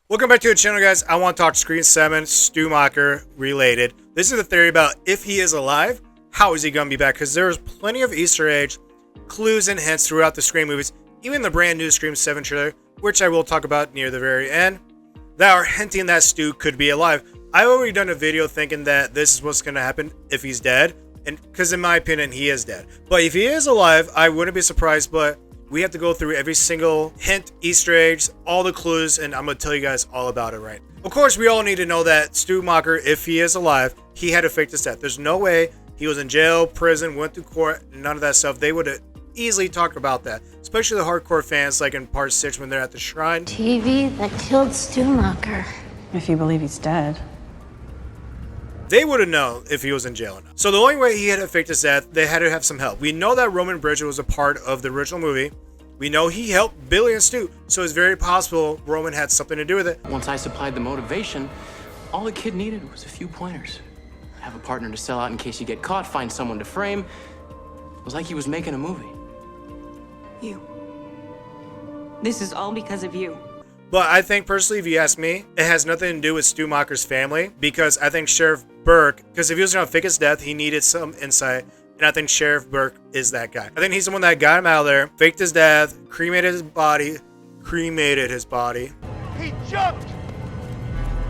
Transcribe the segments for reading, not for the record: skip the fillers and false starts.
Welcome back to the channel, guys. I want to talk Scream 7, Stu Macher related. This is the theory about if he is alive, how is he going to be back? Because there's plenty of Easter eggs, clues, and hints throughout the Scream movies, even the brand new Scream 7 trailer, which I will talk about near the very end, that are hinting that Stu could be alive. I've already done a video thinking that this is what's going to happen if he's dead, and because in my opinion, he is dead. But if he is alive, I wouldn't be surprised, but we have to go through every single hint, Easter eggs, all the clues, and I'm going to tell you guys all about it, right? Of course, we all need to know that Stu Macher, if he is alive, he had to fake his death. There's no way he was in jail, prison, went to court, none of that stuff. They would have easily talked about that, especially the hardcore fans like in part 6 when they're at the shrine. TV that killed Stu Macher. If you believe he's dead. They would have known if he was in jail or not. So the only way he had to fake his death, they had to have some help. We know that Roman Bridger was a part of the original movie. We know he helped Billy and Stu, so it's very possible Roman had something to do with it. Once I supplied the motivation, all the kid needed was a few pointers. Have a partner to sell out in case you get caught, find someone to frame. It was like he was making a movie. You. This is all because of you. But I think personally, if you ask me, it has nothing to do with Stu Macher's family, because I think Sheriff Burke, because if he was going to fake his death, he needed some insight, and I think Sheriff Burke is that guy. I think he's the one that got him out of there, faked his death, cremated his body. He jumped!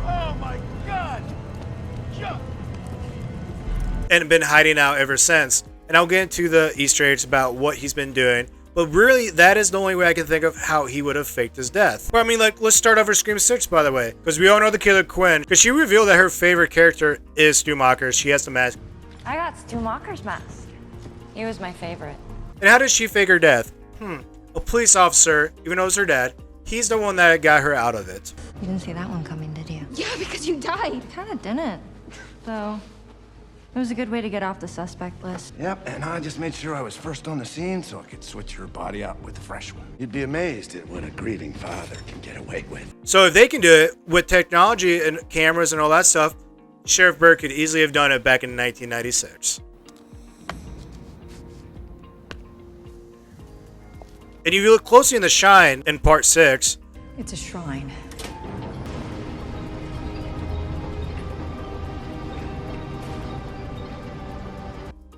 Oh my God! Jumped! And been hiding out ever since. And I'll get into the Easter eggs about what he's been doing. But really, that is the only way I can think of how he would have faked his death. But I mean, like, let's start over Scream 6, by the way. Because we all know the killer Quinn. Because she revealed that her favorite character is Stu Macher. She has the mask. I got Stu Macher's mask. He was my favorite. And how did she fake her death? A police officer, even though it was her dad, he's the one that got her out of it. You didn't see that one coming, did you? Yeah, because you died. Kinda didn't. So, it was a good way to get off the suspect list. Yep, and I just made sure I was first on the scene so I could switch her body out with a fresh one. You'd be amazed at what a grieving father can get away with. So if they can do it with technology and cameras and all that stuff, Sheriff Burke could easily have done it back in 1996. And if you look closely in the Shine in part 6, It's a shrine.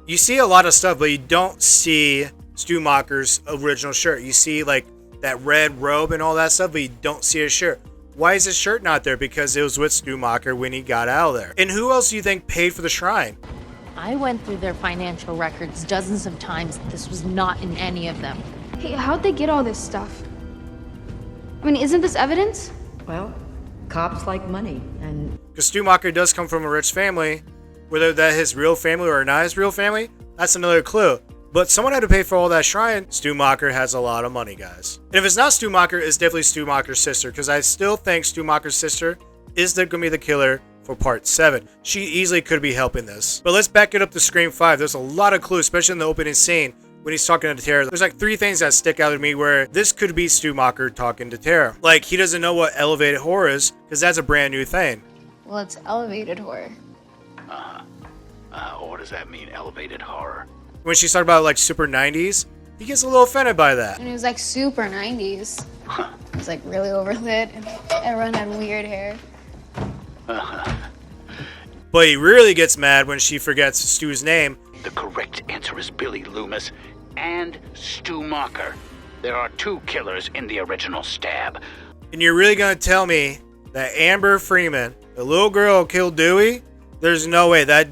you see a lot of stuff, but you don't see Stu Macher's original shirt. You see like that red robe and all that stuff, but you don't see his shirt. Why is his shirt not there? Because it was with Stu Macher when he got out of there. And who else do you think paid for the shrine? I went through their financial records dozens of times. This was not in any of them. Hey, how'd they get all this stuff? I mean, isn't this evidence? Well, cops like money, and Because Stu Macher does come from a rich family. Whether that his real family or not his real family, that's another clue. But someone had to pay for all that shrine. Stu Macher has a lot of money, guys. And if it's not Stu Macher, it's definitely Stu Macher's sister, because I still think Stu Macher's sister is going to be the killer for part 7. She easily could be helping this. But let's back it up to Scream 5. There's a lot of clues, especially in the opening scene when he's talking to Tara. There's like 3 things that stick out to me where this could be Stu Macher talking to Tara. Like, he doesn't know what elevated horror is, because that's a brand new thing. Well, it's elevated horror. What does that mean, elevated horror? When she's talking about like super 90s, he gets a little offended by that. And it was like super 90s. It was like really overlit and everyone had weird hair. But he really gets mad when she forgets Stu's name. The correct answer is Billy Loomis and Stu Macher. There are 2 killers in the original stab. And you're really gonna tell me that Amber Freeman, the little girl, killed Dewey? There's no way. That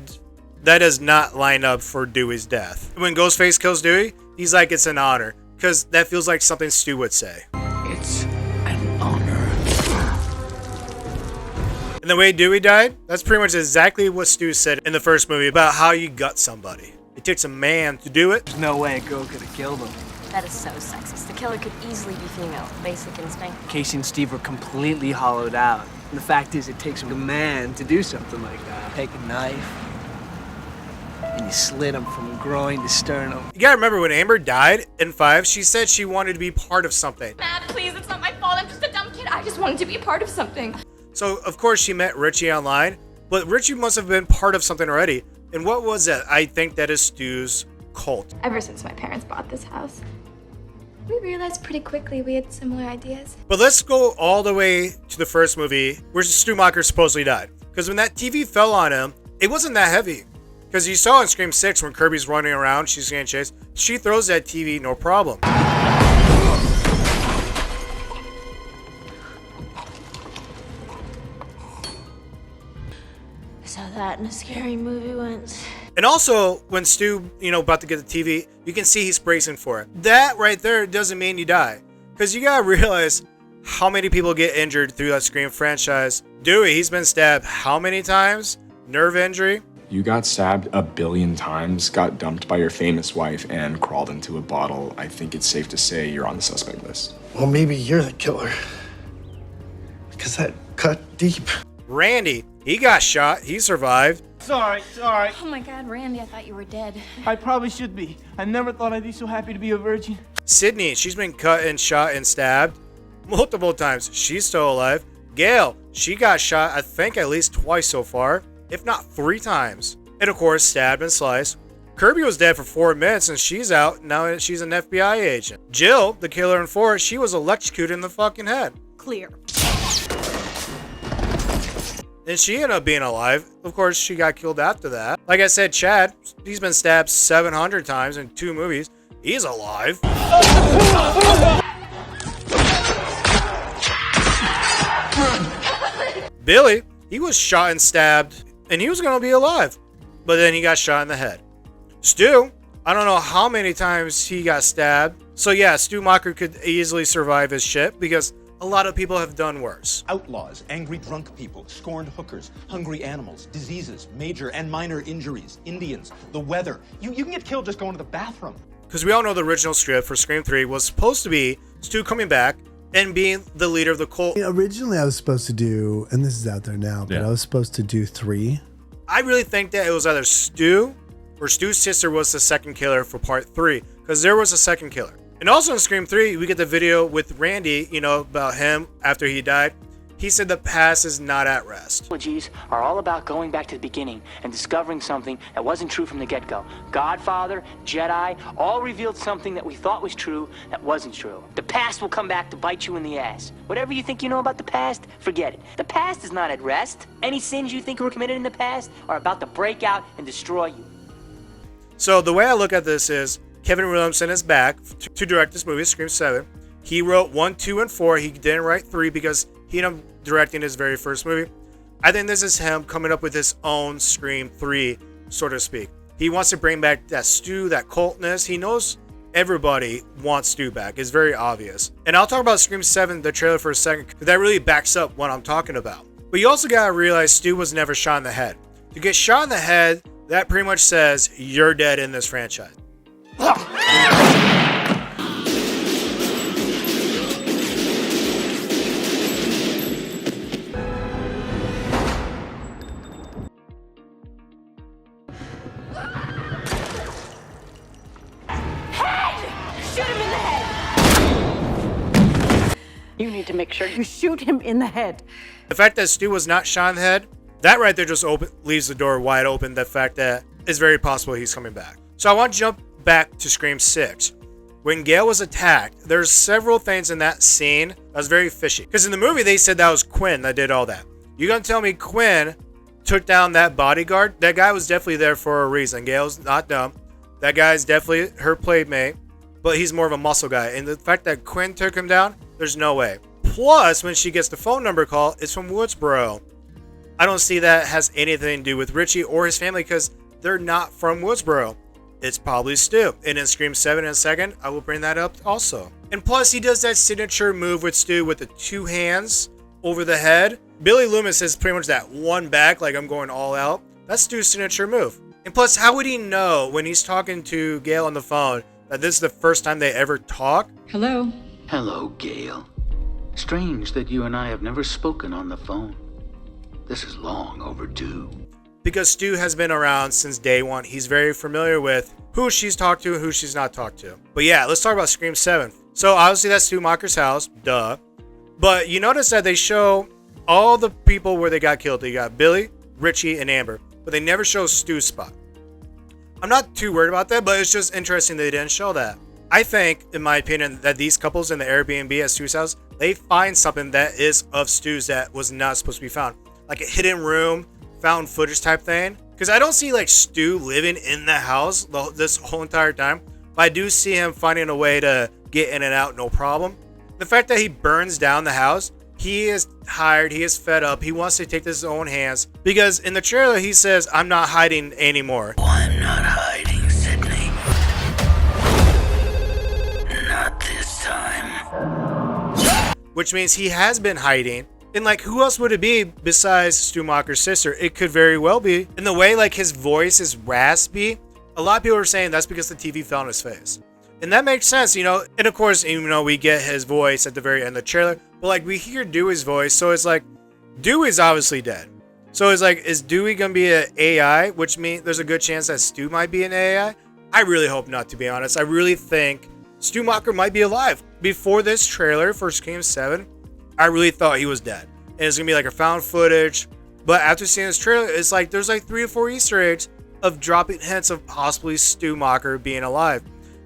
does not line up for Dewey's death. When Ghostface kills Dewey, he's like, it's an honor. Because that feels like something Stu would say. It's an honor. And the way Dewey died, that's pretty much exactly what Stu said in the first movie about how you gut somebody. It takes a man to do it. There's no way a girl could have killed him. That is so sexist. The killer could easily be female. Basic instinct. Casey and Steve were completely hollowed out. And the fact is, it takes a man to do something like that. Take a knife, and you slit him from groin to sternum. You gotta remember, when Amber died in 5, she said she wanted to be part of something. Dad, please, it's not my fault. I'm just a dumb kid. I just wanted to be a part of something. So, of course, she met Richie online, but Richie must have been part of something already. And what was that? I think that is Stu's cult. Ever since my parents bought this house, We realized pretty quickly we had similar ideas. But let's go all the way to the first movie where Stu Macher supposedly died. Because when that TV fell on him, it wasn't that heavy. Because you saw in Scream 6 when Kirby's running around, she's getting chased, she throws that TV no problem. Saw that in a scary movie once. And also, when Stu, about to get the TV, you can see he's bracing for it. That right there doesn't mean you die. Because you gotta realize how many people get injured through that Scream franchise. Dewey, he's been stabbed how many times? Nerve injury? You got stabbed a billion times, got dumped by your famous wife, and crawled into a bottle. I think it's safe to say you're on the suspect list. Well, maybe you're the killer. Because that cut deep. Randy, he got shot. He survived. Sorry. Oh my god, Randy, I thought you were dead. I probably should be. I never thought I'd be so happy to be a virgin. Sydney, she's been cut and shot and stabbed multiple times. She's still alive. Gail, she got shot, I think, at least twice so far, if not 3 times. And of course, stabbed and sliced. Kirby was dead for 4 minutes and she's out. Now she's an FBI agent. Jill, the killer in 4, she was electrocuted in the fucking head. Clear. And she ended up being alive. Of course, she got killed after that. Like I said, Chad, he's been stabbed 700 times in 2 movies. He's alive. Billy, he was shot and stabbed, and he was going to be alive. But then he got shot in the head. Stu, I don't know how many times he got stabbed. So yeah, Stu Macher could easily survive his shit because a lot of people have done worse. Outlaws, angry drunk people, scorned hookers, hungry animals, diseases, major and minor injuries, Indians, the weather. You can get killed just going to the bathroom. Because we all know the original script for Scream 3 was supposed to be Stu coming back and being the leader of the cult. Originally, I was supposed to do, and this is out there now, but I was supposed to do 3. I really think that it was either Stu or Stu's sister was the second killer for part 3, because there was a second killer. And also in Scream 3, we get the video with Randy, about him after he died. He said the past is not at rest. Trilogies are all about going back to the beginning and discovering something that wasn't true from the get-go. Godfather, Jedi, all revealed something that we thought was true that wasn't true. The past will come back to bite you in the ass. Whatever you think you know about the past, forget it. The past is not at rest. Any sins you think were committed in the past are about to break out and destroy you. So the way I look at this is Kevin Williamson is back to direct this movie, Scream 7. He wrote 1, 2, and 4. He didn't write 3 because he ended up directing his very first movie. I think this is him coming up with his own Scream 3, so to speak. He wants to bring back that Stu, that cultness. He knows everybody wants Stu back. It's very obvious. And I'll talk about Scream 7, the trailer, for a second, because that really backs up what I'm talking about. But you also gotta realize Stu was never shot in the head. To get shot in the head, that pretty much says you're dead in this franchise. You need to make sure you shoot him in the head. The fact that Stu was not shot in the head, that right there just leaves the door wide open. The fact that it's very possible he's coming back. So I want to jump back to Scream 6. When Gail was attacked, there's several things in that scene that was very fishy. Because in the movie, they said that was Quinn that did all that. You gonna tell me Quinn took down that bodyguard? That guy was definitely there for a reason. Gail's not dumb. That guy's definitely her playmate, but he's more of a muscle guy. And the fact that Quinn took him down, there's no way. Plus, when she gets the phone number call, it's from Woodsboro. I don't see that has anything to do with Richie or his family because they're not from Woodsboro. It's probably Stu. And in Scream 7 in a second, I will bring that up also. And plus, he does that signature move with Stu with the 2 hands over the head. Billy Loomis is pretty much that one back, like I'm going all out. That's Stu's signature move. And plus, how would he know when he's talking to Gail on the phone that this is the first time they ever talk? Hello. Hello, Gail. Strange that you and I have never spoken on the phone. This is long overdue. Because Stu has been around since day one. He's very familiar with who she's talked to and who she's not talked to. But yeah, let's talk about Scream 7. So obviously that's Stu Macher's house, duh. But you notice that they show all the people where they got killed. They got Billy, Richie, and Amber. But they never show Stu's spot. I'm not too worried about that, but it's just interesting they didn't show that. I think, in my opinion, that these couples in the Airbnb at Stu's house, they find something that is of Stu's that was not supposed to be found. Like a hidden room, found footage type thing. Because I don't see like Stu living in the house this whole entire time. But I do see him finding a way to get in and out, no problem. The fact that he burns down the house, he is tired, he is fed up, he wants to take this in his own hands. Because in the trailer, he says, I'm not hiding anymore. I'm not hiding, Sydney. Not this time. Which means he has been hiding. And like, who else would it be besides Stu Macher's sister? It could very well be. In the way like his voice is raspy, a lot of people are saying that's because the TV fell on his face. And that makes sense, you know. And of course, even though we get his voice at the very end of the trailer, but like we hear Dewey's voice, so it's like Dewey's obviously dead. So it's like, is Dewey gonna be an AI? Which means there's a good chance that Stu might be an AI. I really hope not, to be honest. I really think Stu Macher might be alive. Before this trailer for Scream 7, I really thought he was dead. And it's gonna be like a found footage. But after seeing this trailer, it's like there's like 3 or 4 Easter eggs of dropping hints of possibly Stu Macher being alive.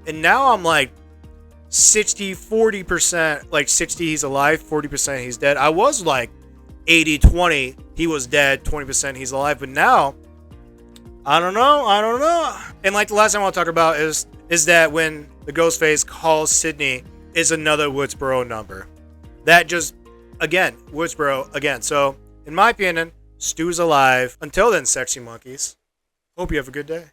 And now I'm like 60-40%, like 60 he's alive, 40% he's dead. I was like 80-20, he was dead, 20% he's alive. But now, I don't know. And like the last thing I want to talk about is that when the Ghostface calls Sydney, is another Woodsboro number. That just, again, Woodsboro again. So, in my opinion, Stu's alive. Until then, sexy monkeys. Hope you have a good day.